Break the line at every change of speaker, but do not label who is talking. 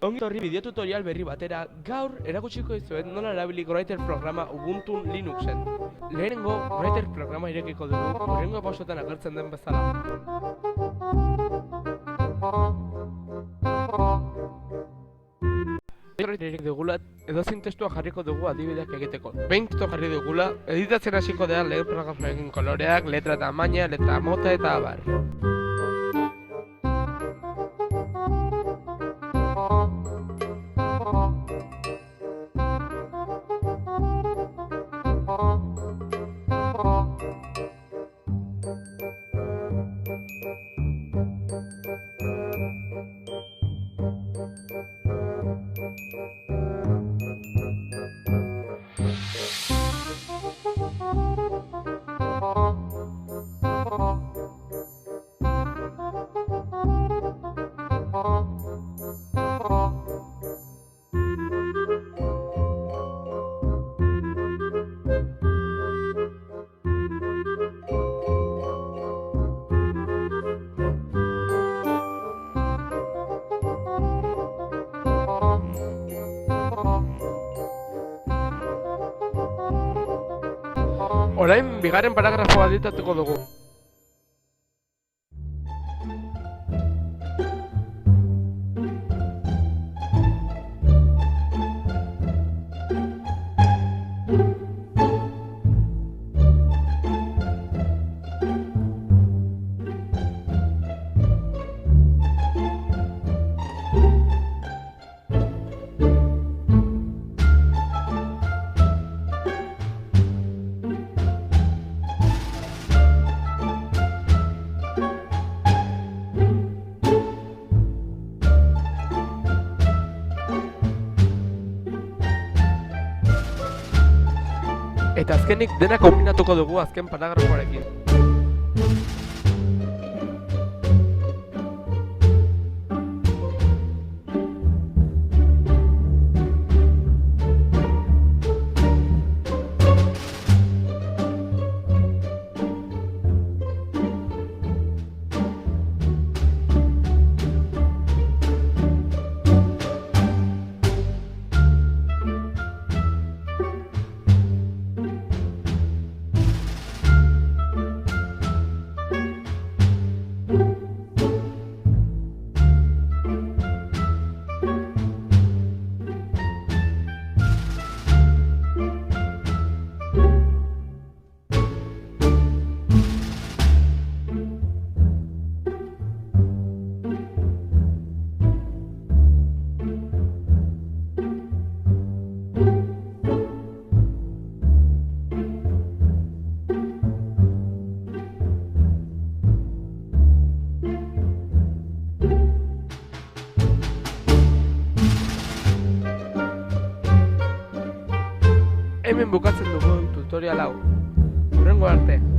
Ongi etorri bideo tutorial berri batera. Gaur erakutsiko dizuet nola erabili Writer programa Ubuntu Linuxen. Lehenengo Writer programa irekiko dugu, hurrengo pausotan agertzen den bezala. Writer dugula, edozein testua jarriko dugu adibideak egiteko. Behin testua jarri dugula, editatzen hasiko da lehen programekin koloreak, letra tamaina, letra mota eta abar. Orain, bigarren paragrafoa editatuko dugu. Eta azkenik dena kombinatuko dugu azken paragrafoarekin. Hemen bukatzen dugu tutorial hau. Hurrengo arte.